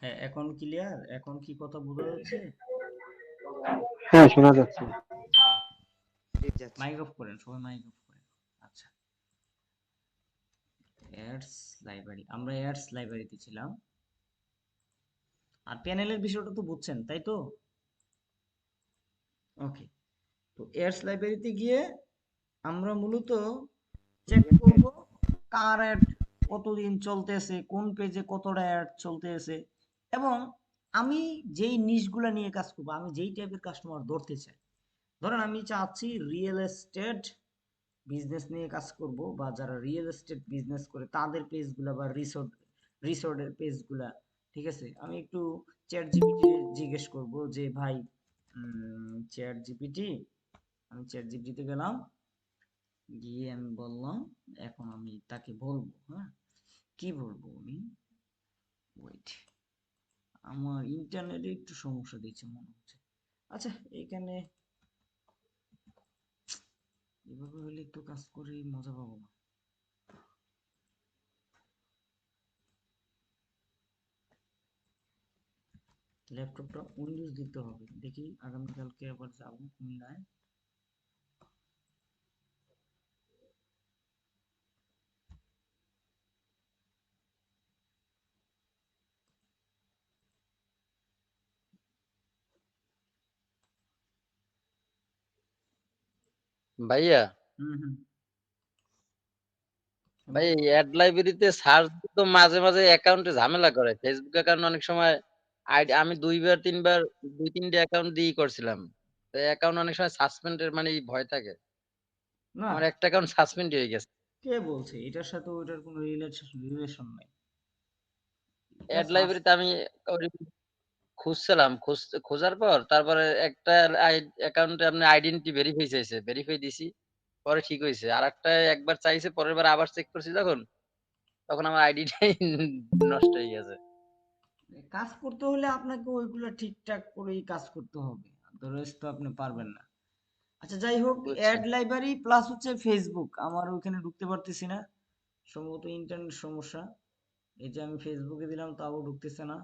হ্যাঁ, এখন ক্লিয়ার? এখন কি কথা বোঝা যাচ্ছে? হ্যাঁ, শোনা যাচ্ছে। মাইক অফ করেন, সবাই মাইক অফ করেন। আচ্ছা, অ্যাডস লাইব্রেরি, আমরা অ্যাডস লাইব্রেরিতে ছিলাম। আর প্যানেলের বিষয়টা তো বুঝছেন, তাই তো? ওকে, তো অ্যাডস লাইব্রেরিতে গিয়ে আমরা মূলত চেক করব কার অ্যাড কতদিন চলতেছে, কোন পেজে কতটা অ্যাড চলতেছে, এবং আমি যেই নিশগুলা নিয়ে কাজ করবো, আমি যেই টাইপের কাস্টমার ধরতে চাই। ধরেন আমি চাচ্ছি রিয়েল এস্টেট বিজনেস নিয়ে কাজ করব, বা যারা রিয়েল এস্টেট বিজনেস করে তাদের পেজগুলা, বা রিসোর্টের পেজগুলা। ঠিক আছে, আমি একটু চ্যাট জিপিটি জিজ্ঞেস করব যে ভাই, চ্যাট জিপিটি, আমি চ্যাট জিপিটিতে গেলাম, গিয়ে আমি বললাম, এখন আমি তাকে বলবো, হ্যাঁ, কি বলবো আমি, ওয়েট, আমার ইন্টারনেটে একটু সমস্যা দিচ্ছে মনে হচ্ছে। আচ্ছা, এখানে এভাবে হলে তো কাজ করে মজা পাবো না। ল্যাপটপটা উইন্ডোজ দিতে হবে, দেখি আগামীকালকে আবার যাবো কুমিল্লায়। ভাইয়া, হুম হুম, ভাই বলো। অ্যাড লাইব্রেরিতে সার্চ তো মাঝে মাঝে অ্যাকাউন্টে ঝামেলা করে। ফেসবুক অ্যাকাউন্ট অনেক সময় আইডি আমি 2 বার 3 বার 2 3টে অ্যাকাউন্ট দিয়ে করছিলাম। তো অ্যাকাউন্ট অনেক সময় সাসপেন্ডের মানে ভয় থাকে। না, আমার একটা অ্যাকাউন্ট সাসপেন্ড হয়ে গেছে। কে বলছে এটার সাথে ওইটার কোনো রিলেশন নাই? এটা অ্যাড লাইব্রেরিতে আমি ওই খুঁজছিলাম, খোঁজার পর তারপরে একটা অ্যাকাউন্টে আপনার আইডেন্টি ভেরিফাই চাইছে, ভেরিফাই দিছি, পরে ঠিক হয়েছে। আর একটা একবার চাইছে, পরের বার আবার চেক করছি যখন, তখন আমার আইডিটাই নষ্ট হয়ে গেছে। কাজ করতে হলে আপনাকে ওইগুলো ঠিকঠাক করেই কাজ করতে হবে, আদারওয়াইজ তো আপনি পারবেন না। আচ্ছা, যাই হোক, বুঝছি। অ্যাড লাইব্রেরি প্লাস হচ্ছে ফেসবুক, আমার ওইখানে ঢুকতে পারতেছি না, সম্ভবত ইন্টারনেট সমস্যা। এই যে আমি ফেসবুকে দিলাম, তাও ঢুকতেছে না।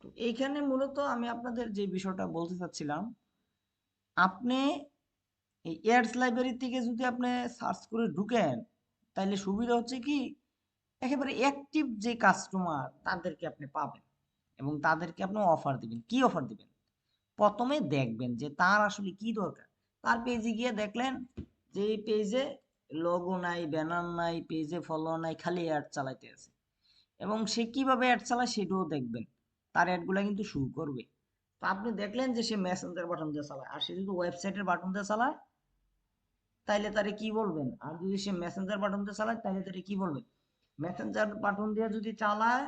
তো এইখানে মূলত আমি আপনাদের যে বিষয়টা বলতে চাচ্ছিলাম, আপনি এই এডস লাইব্রেরি থেকে যদি আপনি সার্চ করে ঢুকেন, তাহলে সুবিধা হচ্ছে কি, একেবারে অ্যাক্টিভ যে কাস্টমার তাদেরকে আপনি পাবেন, এবং তাদেরকে আপনি অফার দিবেন। কি অফার দিবেন? প্রথমে দেখবেন যে তার আসলে কি দরকার। তার পেজে গিয়ে দেখলেন যে এই পেজে লোগো নাই, ব্যানার নাই, পেজে ফলোয়ার নাই, খালি অ্যাড চালাইতে আছে। এবং সে কিভাবে অ্যাড চালায় সেটাও দেখবেন, তার অ্যাডগুলা কিন্তু শুরু করবে। তো আপনি দেখলেন যে সে মেসেঞ্জার বাটন দিয়ে চালায়, আর সে যদি ওয়েবসাইটের বাটন দিয়ে চালায় তাইলে তারে কি বলবেন? আর যদি সে মেসেঞ্জার বাটন দিয়ে চালায় তাহলে তারে কি বলবেন? মেসেঞ্জার বাটন দিয়ে যদি চালায়,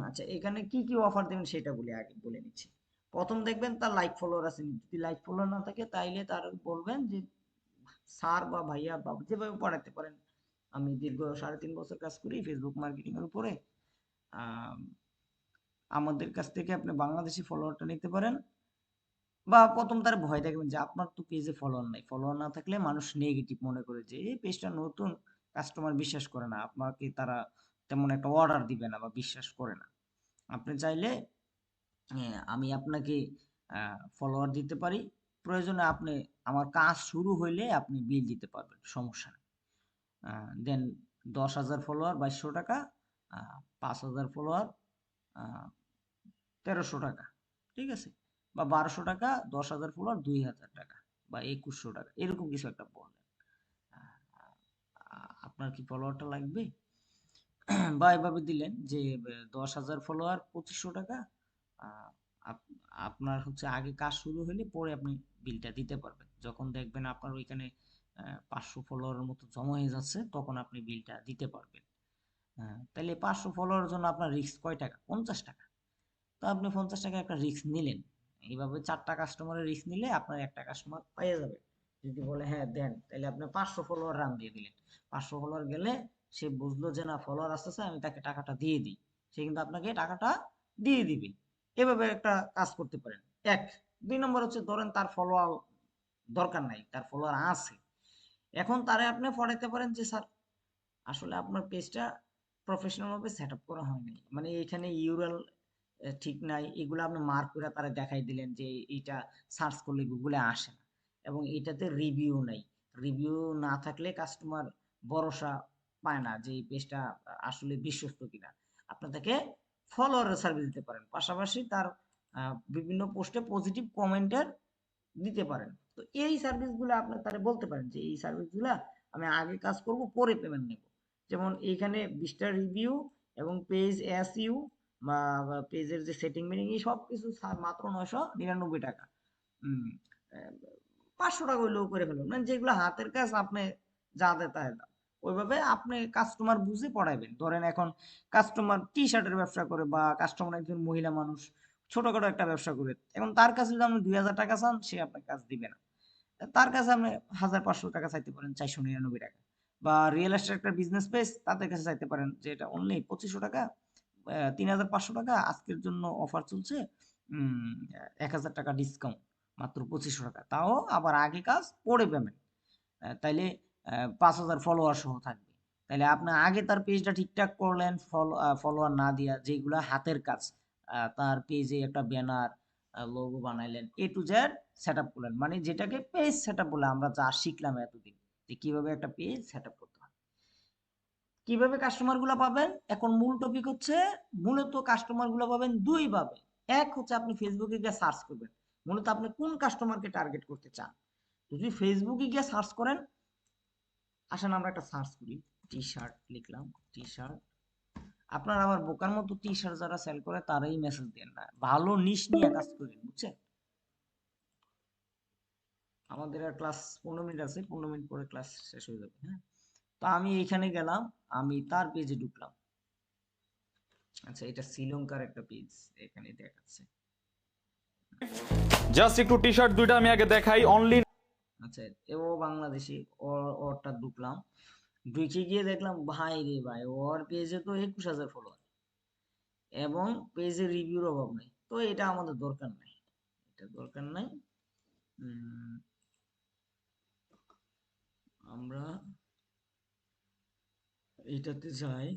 আচ্ছা এখানে কি কি অফার দেবেন সেটা আগে বলে নিচ্ছি। প্রথম দেখবেন তার লাইক ফলোয়ার আছে, যদি লাইক ফলোয়ার না থাকে তাইলে তার বলবেন যে স্যার বা ভাইয়া বা যেভাবে পড়াতে পারেন, আমি দীর্ঘ 3.5 বছর কাজ করি ফেসবুক মার্কেটিং এর উপরে, আম, আমাদের কাছ থেকে আপনি বাংলাদেশি ফলোয়ারটা নিতে পারেন। বা প্রথম তার ভয় দেখবেন যে আপনার তো পেজে ফলোয়ার নাই, ফলোয়ার না থাকলে মানুষ নেগেটিভ মনে করে যে এই পেজটা নতুন, কাস্টমার বিশ্বাস করে না আপনাকে, তারা তেমন একটা অর্ডার দিবে না বা বিশ্বাস করে না। আপনি চাইলে আমি আপনাকে ফলোয়ার দিতে পারি, প্রয়োজনে আপনি আমার কাজ শুরু হইলে আপনি বিল দিতে পারবেন, সমস্যা নেই। দেন 10,000 ফলোয়ার 2200 টাকা, 5,000 ফলোয়ার 1300 টাকা, ঠিক আছে? বা 1200 টাকা, 10,000 ফলোয়ার 2,000 টাকা, বা 2100 টাকা, এরকম কিছু একটা বললেন। আপনার কি ফলোয়ারটা লাগবে? বা এভাবে দিলেন যে 10,000 ফলোয়ার 2500 টাকা, আহ, আপনার হচ্ছে আগে কাজ শুরু হলে পরে আপনি বিলটা দিতে পারবেন, যখন দেখবেন আপনার ওইখানে 500 ফলোয়ারের মতো জমা হয়ে যাচ্ছে তখন আপনি বিলটা দিতে পারবেন। তাহলে 500 ফলোয়ারের জন্য আপনার রিস্ক কয় টাকা? 50 টাকা। তো আপনি 50 টাকা একটা রিস্ক নিলেন, এইভাবে 4টা কাস্টমারের রিস্ক নিলে আপনার একটা কাস্টমার পাইয়ে যাবে। যদি বলে হ্যাঁ দেন, তাহলে আপনি 500 ফলোয়ার রান দিয়ে দিলেন। 500 ফলোয়ার গেলে সে বুঝলো যে না ফলোয়ার আসতেছে, আমি তাকে টাকাটা দিয়ে দিই, সে কিন্তু আপনাকে টাকাটা দিয়ে দিবে। এভাবে একটা কাজ করতে পারেন। এক। 2 নম্বর হচ্ছে ধরেন তার ফলোয়ার দরকার নাই, তার ফলোয়ার আছে, এখন তারে আপনি পড়াইতে পারেন যে স্যার আসলে আপনার পেজটা প্রফেশনাল ভাবে সেট আপ করা হয়নি, মানে এখানে ইউআরএল ঠিক নাই, এগুলো আপনি মার্ক করে তারা দেখাই দিলেন যে এইটা সার্চ করলে গুগলে আসে না, এবং এটাতে রিভিউ নাই। রিভিউ না থাকলে কাস্টমার ভরসা পায় না যে এই পেজটা আসলে বিশ্বস্ত কিনা। আপনি তাকে ফলোয়ার সার্ভিস দিতে পারেন, পাশাপাশি তার বিভিন্ন পোস্টে পজিটিভ কমেন্টের দিতে পারেন। তো এই সার্ভিসগুলো আপনি তারে বলতে পারেন যে এই সার্ভিসগুলা আমি আগে কাজ করব, পরে পেমেন্ট নেব। যেমন এইখানে 20টা রিভিউ এবং পেজ এসইউ বা পেজের যে সেটিং মেটিং এই সব কিছু মাত্র 999 টাকা। 500 টাকা হইলেও করে ফেলবেন, মানে যেগুলো হাতের কাজ আপনি যা দেয় তাই দাও, ওইভাবে আপনি কাস্টমার বুঝে পড়াইবেন। ধরেন এখন কাস্টমার টি শার্টের ব্যবসা করে বা কাস্টমার একজন মহিলা মানুষ ছোটখাটো একটা ব্যবসা করে, এখন তার কাছে যদি আপনি 2,000 টাকা চান সে আপনার কাজ দিবে না, তার কাছে আপনি 1,500 টাকা চাইতে পারেন, 499 টাকা। বা রিয়েল এস্টেট একটা বিজনেস পেজ, তাদের কাছে চাইতে পারেন যে এটা অনলি 2500 টাকা, 3,500 টাকা, আজকের জন্য অফার চলছে, 1,000 টাকা ডিসকাউন্ট, মাত্র 2500 টাকা, তাও আবার আগে কাজ পরে পেমেন্ট। তাইলে 5,000 ফলোয়ার সহ থাকবে। তাইলে আপনি আগে তার পেজটা ঠিকঠাক করলেন, ফলোয়ার না দিয়া, যেগুলা হাতের কাজ, তার পেজে একটা ব্যানার লোগো বানাইলেন, এ টু জেড সেট আপ করলেন, মানে যেটাকে পেজ সেট আপ বলে আমরা যা শিখলাম এতদিন, যে কিভাবে একটা পেজ সেট আপ করতে হয়। কিভাবে কাস্টমার গুলা পাবেন, এখন মূল টপিক হচ্ছে, মূলত কাস্টমার গুলা পাবেন দুই ভাবে। এক হচ্ছে আপনি ফেসবুকে গিয়ে সার্চ করবেন, মূলত আপনি কোন কাস্টমারকে টার্গেট করতে চান। যদি ফেসবুকে গিয়ে সার্চ করেন, আসেন আমরা একটা সার্চ করি, টি শার্ট লিখলাম, টি শার্ট। আপনার আবার বোকার মতো টি শার্ট যারা সেল করে তারাই মেসেজ দেন না, ভালো নিশ নিয়ে কাজ করেন, বুঝছেন? আমাদের আর ক্লাস 15 মিনিট আছে, 15 মিনিট পরে ক্লাস শেষ হয়ে যাবে, হ্যাঁ? তো আমি এইখানে গেলাম, আমি তার পেজে ঢুকলাম। আচ্ছা এটা শ্রীলঙ্কার একটা পেজ, এখানে দেখাচ্ছে। জাস্ট একটু টি শার্ট দুইটা আমি আগে দেখাই অনলি। আচ্ছা ও বাংলাদেশি, ওরটা ঢুকলাম, ঢুকে গিয়ে দেখলাম ভাই রে ভাই, ওর পেজে তো 21,000 ফলোয়ার এবং পেজে রিভিউর অভাব নেই। তো এটা আমাদের দরকার নাই, এটা দরকার নাই। উম, আমরা এইটাতে যাই,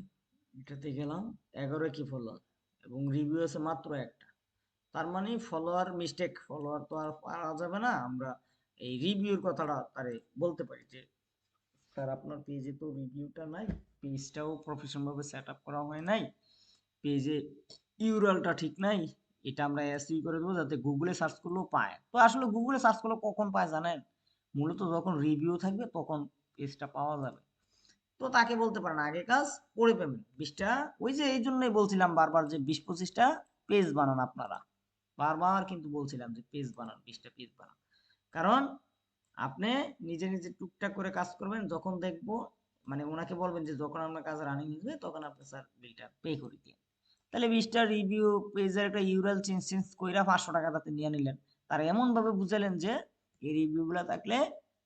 এটাতে গেলাম, 11 কি ফলোয়ার এবং রিভিউ আছে মাত্র একটা। তার মানে ফলোয়ার মিস্টেক, ফলোয়ার তো আর পাওয়া যাবে না, আমরা এই রিভিউর কথাটা তারে বলতে পারি যে স্যার আপনার পেজে তো রিভিউটা নাই, পেজটাও প্রফেশনাল ভাবে সেট আপ করা হয় নাই, পেজে ইউআরএলটা ঠিক নাই, এটা আমরা এসইউ করে দেবো যাতে গুগলে সার্চ করলেও পায়। তো আসলে গুগলে সার্চ করলে কখন পায় জানেন? মূলত যখন রিভিউ থাকবে তখন পেজটা পাওয়া যাবে। তো তাকে বলতে পারেন আগে কাজ পরে পেমেন্ট 20টা, ওই যে এই জন্যই বলছিলাম বারবার যে 20-25টা পেজ বানান আপনারা, বারবার কিন্তু বলছিলাম যে পেজ বানান, 20টা পেজ বানান। কারণ আপনি নিজে নিজে টুকটাক করে কাজ করবেন, যখন দেখবো মানে ওনাকে বলবেন যে যখন আপনার কাজ রানিং হবে তখন আপনি স্যার বিলটা পে করে দিন। তাহলে 20টা রিভিউ পেজের একটা ইউরাল চেঞ্জ চেঞ্জ কইরা 500 টাকা তাতে নিয়ে নিলেন। তার এমন ভাবে বুঝালেন যে এই রিভিউ গুলা থাকলে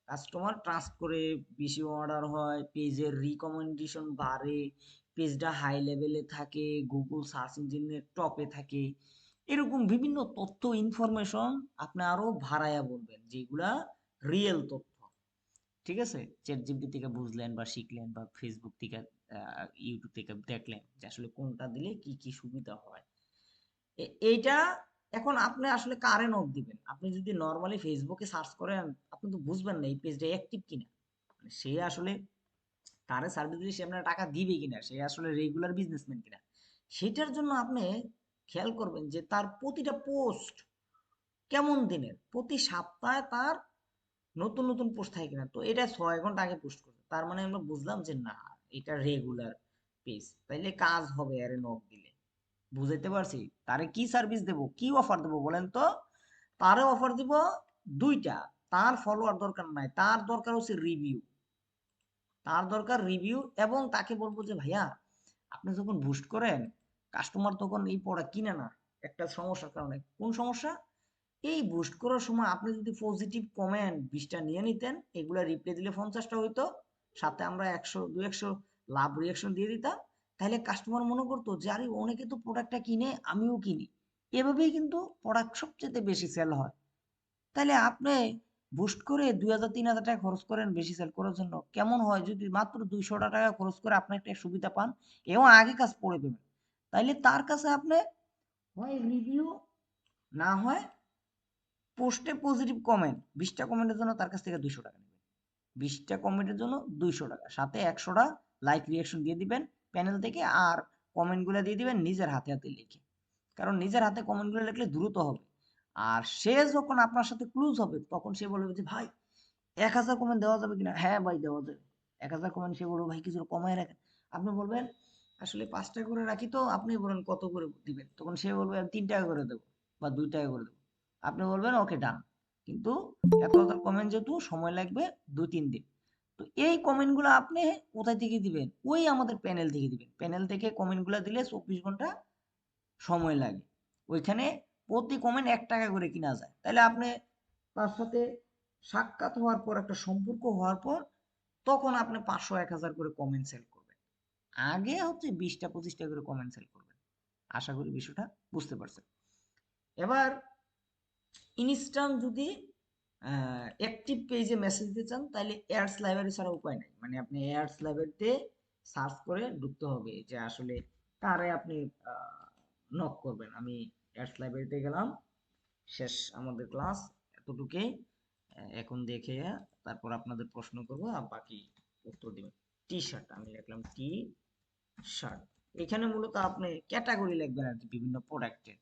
কাস্টমার ট্রাস্ট করে, বেশি অর্ডার হয়, পেজের রিকমেন্ডেশন বাড়ে, পেজটা হাই লেভেলে থাকে, গুগল সার্চ ইঞ্জিনের টপে থাকে, এরকম বিভিন্ন তথ্য ইনফরমেশন আপনি আরো ভাড়াইয়া বলবেন যেগুলা রিয়েল তথ্য। ঠিক আছে? চ্যাট জিপিটি থেকে বুঝলেন বা শিখলেন বা ফেসবুক থেকে ইউটিউব থেকে দেখলেন যে আসলে কোনটা দিলে কি কি সুবিধা হয়। এইটা এখন আপনি আসলে কারে নক দিবেন? আপনি যদি নরমালি ফেসবুকে সার্চ করেন আপনি তো বুঝবেন না এই পেজটা অ্যাক্টিভ কিনা, মানে সে আসলে তারে সার্ভিস দিলে সে আপনার টাকা দিবে কিনা, সে আসলে রেগুলার বিজনেসম্যান কিনা। সেটার জন্য আপনি খেয়াল করবেন যে তার প্রতিটা পোস্ট কেমন দিনের, প্রতি সপ্তাহে তার নতুন নতুন পোস্ট থাকে কিনা। তো এটা 6 ঘন্টা আগে পোস্ট করবে, তার মানে আমরা বুঝলাম যে না এটা রেগুলার পেজ, তাইলে কাজ হবে আরে নক দিলে। বুঝাইতে পারছি? তারে কি সার্ভিস দেব, কি অফার দেব বলেন তো? তারে অফার দিব দুইটা। তার ফলোয়ার দরকার নাই, তার দরকার হচ্ছে রিভিউ। তার দরকার রিভিউ, এবং তাকে বলবো যে ভাইয়া আপনি যখন বুস্ট করেন কাস্টমার তখন এই প্রোডাক্ট কিনে না একটা সমস্যার কারণে। কোন সমস্যা? এই বুস্ট করার সময় আপনি যদি পজিটিভ কমেন্ট 20টা নিয়ে নিতেন, এগুলা রিপ্লাই দিলে 50টা হইতো, সাথে আমরা 100-200 লাভ রিয়াকশন দিয়ে দিতাম, তাহলে কাস্টমার মনে করতো যে আরে অনেকে তো প্রোডাক্টটা কিনে আমিও কিনি। এভাবেই কিন্তু প্রোডাক্ট সবচেয়ে বেশি সেল হয়। তাহলে আপনি বুস্ট করে 2000-3000 টাকা খরচ করেন বেশি সেল করার জন্য, কেমন হয় যদি মাত্র 200 টাকা খরচ করে আপনি একটা সুবিধা পান এবং আগে কাজ পড়ে পেবেন। তাইলে তার কাছে আপনি হয় রিভিউ, না হয় পোস্টে পজিটিভ কমেন্ট, 20টা কমেন্টের জন্য তার কাছ থেকে 200 টাকা নেবেন। 20টা কমেন্টের জন্য 200 টাকা, সাথে 100টা লাইক রিয়াকশন দিয়ে দিবেন প্যানেল থেকে, আর কমেন্টগুলো দিয়ে দিবেন নিজের হাতে হাতে লিখে। কারণ নিজের হাতে কমেন্টগুলো লিখলে দ্রুত হবে। আর সে যখন আপনার সাথে ক্লোজ হবে তখন সে বলবে যে ভাই 1000 কমেন্ট দেওয়া যাবে কিনা? হ্যাঁ ভাই দেওয়া যাবে। 1000 কমেন্ট, সে বলবে ভাই কিছু কমায় রাখেন। আপনি বলবেন আসলে 5টা করে রাখি, তো আপনি বলেন কত করে দিবেন? তখন সে বলবে আমি 3 টাকা করে দেবো বা 2 টাকা করে দেবো। আপনি বলবেন ওকে ডান। কিন্তু এত হাজার কমেন্ট যেহেতু সময় লাগবে 2-3 দিন। তো এই কমেন্ট গুলো আপনি কোথায় থেকে দিবেন? ওই আমাদের প্যানেল থেকে দিবেন। প্যানেল থেকে কমেন্ট গুলা দিলে 24 ঘন্টা সময় লাগে। ওইখানে প্রতি কমেন্ট 1 টাকা করে কিনা যায়। তাহলে আপনি তার সাথে সাক্ষাৎ হওয়ার পর, একটা সম্পর্ক হওয়ার পর, তখন আপনি 500-1000 করে কমেন্ট সেল করবেন। আগে হচ্ছে 20টা-25টা করে কমেন্ট সেল করবেন। আশা করি বিষয়টা বুঝতে পারছেন। এবার ইনস্ট্যান্ট যদি অ্যাক্টিভ পেজে মেসেজ দিতে চান তাহলে অ্যাডস লাইব্রেরি ছাড়া উপায় নাই। মানে আপনি অ্যাডস লাইব্রেরিতে সার্চ করে ঢুকতে হবে যে আসলে কারে আপনি নক করবেন। আমি অ্যাডস লাইব্রেরিতে গেলাম, শেষ আমাদের ক্লাস এতটুকুই। এখন দেখে তারপর আপনাদের প্রশ্ন করব আর বাকি উত্তর দিবেন। টি শার্ট আমি লিখলাম, টি শার্ট। এখানে মূলত আপনি ক্যাটাগরি লিখবেন আর কি, বিভিন্ন প্রোডাক্টের।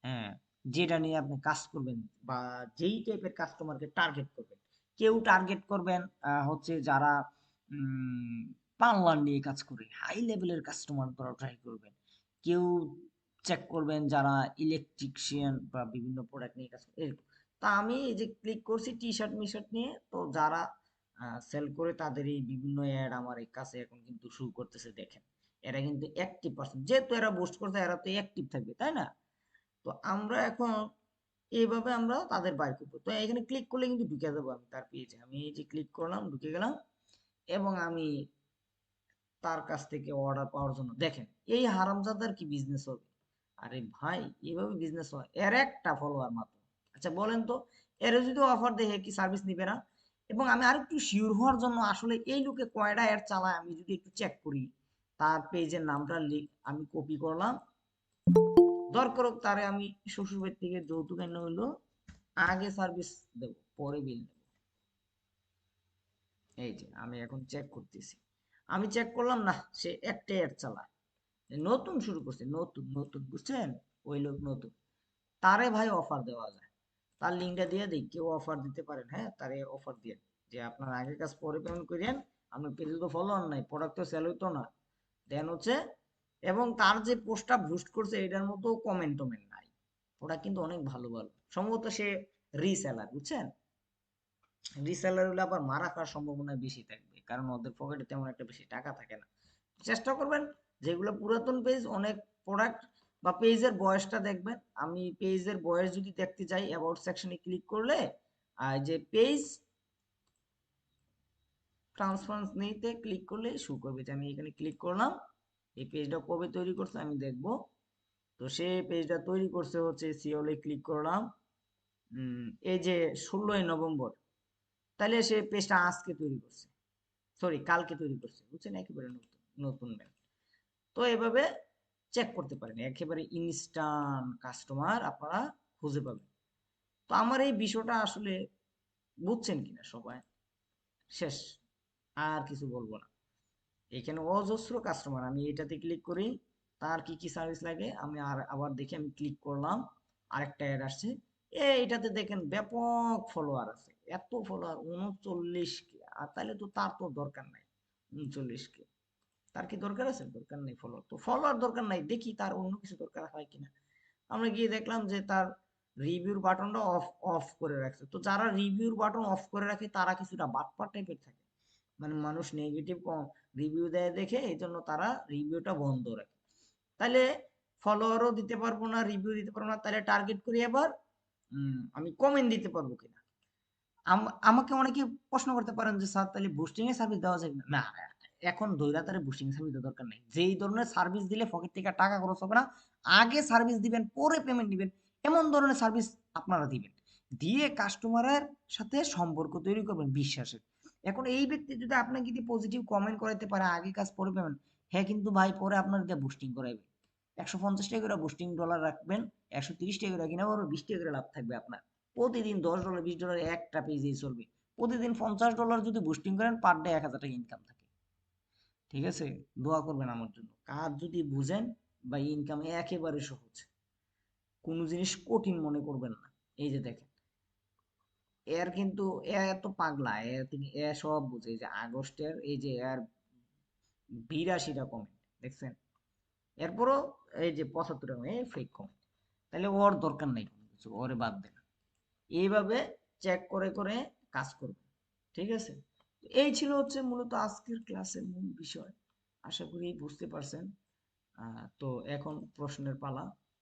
হ্যাঁ, যেটা নিয়ে আপনি কাজ করবেন বা যেই টাইপের কাস্টমারকে টার্গেট করবেন। কেউ টার্গেট করবেন হচ্ছে যারা পার্লার নিয়ে কাজ করে, হাই লেভেলের কাস্টমার ধরা ট্রাই করবেন। কেউ চেক করবেন যারা ইলেকট্রিশিয়ান বা বিভিন্ন প্রোডাক্ট নিয়ে কাজ করে এরকম। তা আমি এই যে ক্লিক করছি টি শার্ট মিশার্ট নিয়ে, তো যারা সেল করে তাদের এই বিভিন্ন অ্যাড আমার এই কাছে এখন কিন্তু শুরু করতেছে, দেখেন এরা কিন্তু অ্যাক্টিভ পার্সন, যেহেতু এরা বুস্ট করছে এরা তো অ্যাক্টিভ থাকবে তাই না? তো আমরা এখন এইভাবে আমরা তাদের বাইর করবো। তো এখানে ক্লিক করলে কিন্তু ঢুকে যাবো আমি তার পেজে। আমি এই যে ক্লিক করলাম, ঢুকে গেলাম, এবং আমি তার কাছ থেকে অর্ডার পাওয়ার জন্য দেখেন এই হারামজাদার কি বিজনেস হবে? আরে ভাই এইভাবে বিজনেস হয়? এর একটা ফলোয়ার মাত্র। আচ্ছা বলেন তো, এর যদি অফার দেখে কি সার্ভিস নিবে না? এবং আমি আরেকটু শিওর হওয়ার জন্য আসলে এই লোকে কয়টা অ্যাড চালায় আমি যদি একটু চেক করি, তার পেজের নামটা আমি কপি করলাম, দরকার হোক তারে আমি শ্বশুর বাড়ি থেকে যৌতুক এনে হইলো আগে সার্ভিস দেব, পরে বিল দেব। এই যে আমি এখন চেক করতেছি, আমি চেক করলাম না সে একটাই অ্যাড চালায়, নতুন শুরু করছে, নতুন নতুন বুঝছেন, ওই লোক নতুন। তারে ভাই অফার দেওয়া যায়, তার লিঙ্কটা দিয়ে দিই, কেউ অফার দিতে পারেন, হ্যাঁ তারে অফার দিয়ে যে আপনার আগে কাজ পরে পেমেন্ট করেন, আপনার পেজে তো ফলোয়ার নাই, প্রোডাক্ট তো সেল হইতো না। দেন হচ্ছে, এবং তার যে পোস্টটা বুস্ট করছে এটার মতো কমেন্ট টমেন্ট নাই। প্রোডাক্ট কিন্তু অনেক ভালো ভালো, সম্ভবত সে রিসেলার, বুঝছেন? রিসেলার হলে আবার মারা খাওয়ার সম্ভাবনা বেশি থাকবে, কারণ ওদের পকেটে তেমন একটা বেশি টাকা থাকে না। চেষ্টা করবেন যেগুলো পুরাতন পেজ, অনেক প্রোডাক্ট বা পেজের বয়সটা দেখবেন। আমি পেজের বয়স যদি দেখতে চাই, অ্যাবাউট সেকশনে ক্লিক করলে আর যে পেজ ট্রান্সপারেন্স নিতে ক্লিক করলে শো করবে, যে আমি এখানে ক্লিক করলাম, এই পেজটা কবে তৈরি করছে আমি দেখব। তো সে পেজটা তৈরি করছে হচ্ছে সিওলে ক্লিক করলাম, এই যে 16ই নভেম্বর, তাহলে সে পেজটা আজকে তৈরি করছে, সরি কালকে তৈরি করছে, বুঝছেন? একেবারে নতুন নতুন ব্যান্ড। তো এভাবে চেক করতে পারেন, একেবারে ইনস্ট্যান্ট কাস্টমার আপনারা খুঁজে পাবেন। তো আমার এই বিষয়টা আসলে বুঝছেন কিনা সবাই? শেষ, আর কিছু বলবো না। এখানে অজস্র কাস্টমার, আমি এটাতে ক্লিক করি, তার কি কি সার্ভিস লাগে আমি আবার দেখি, আমি ক্লিক করলাম, আরেকটা অ্যাড আসছে, এটাতে দেখেন ব্যাপক ফলোয়ার আছে, এত ফলোয়ার 39 কে, আর তাহলে তো তার তো দরকার নাই 39 কে, তার কি দরকার আছে? দরকার নেই ফলোয়ার, তো ফলোয়ার দরকার নাই, দেখি তার অন্য কিছু দরকার হয় কিনা। আমরা গিয়ে দেখলাম যে তার রিভিউর বাটনটা অফ অফ করে রাখছে। তো যারা রিভিউর বাটন অফ করে রাখে তারা কিছুটা বাটপার টাইপের থাকে, মানে মানুষ নেগেটিভ রিভিউ দেয় দেখে এই জন্য তারা রিভিউটা বন্ধ রাখে। তাহলে ফলোয়ারও দিতে পারবো না, রিভিউ দিতে পারবো না, তাহলে টার্গেট করি এবার আমি কমেন্ট দিতে পারবো কিনা। আমাকে অনেকে প্রশ্ন করতে পারেন যে স্যার তাহলে বুস্টিং এর সার্ভিস দেওয়া যায় না? না, এখন দৈরা তারে বুস্টিং সার্ভিস দেওয়ার দরকার নেই। যেই ধরনের সার্ভিস দিলে পকেট থেকে টাকা খরচ হবে না, আগে সার্ভিস দিবেন পরে পেমেন্ট দিবেন, এমন ধরনের সার্ভিস আপনারা দিবেন, দিয়ে কাস্টমারের সাথে সম্পর্ক তৈরি করবেন বিশ্বাসের। এখন এই ব্যক্তি যদি আপনাকে যদি পজিটিভ কমেন্ট করাইতে পারে আগে কাজ পরে পেমেন্ট, হ্যাঁ কিন্তু ভাই পরে আপনার দিয়ে বুস্টিং করাইবে, 150 টাকা করে বুস্টিং ডলার রাখবেন, 130 টাকা করে কিনা আবার 20 টাকা করে লাভ থাকবে আপনার। প্রতিদিন $10 $20 একটা পেজেই চলবে, প্রতিদিন $50 যদি বুস্টিং করেন পার ডে 1000 টাকা ইনকাম থাকে। ঠিক আছে, দোয়া করবেন আমার জন্য। কাজ যদি বুঝেন বা ইনকাম একেবারে সহজ, কোনো জিনিস কঠিন মনে করবেন না। এই যে দেখেন, এর কিন্তু এত পাগলা, এ সব বুঝে, এই যে আগস্টের এই যে এর 82টা কমেন্ট দেখছেন, এরপরও এই যে 75টা ফেক কমেন্ট, তাহলে ওর দরকার নেই কোনো কিছু, ওরে বাদ দেন। এইভাবে চেক করে করে কাজ করবে, ঠিক আছে? এই ছিল হচ্ছে মূলত আজকের ক্লাসের মূল বিষয়। আশা করি বুঝতে পারছেন। তো এখন প্রশ্নের পালা।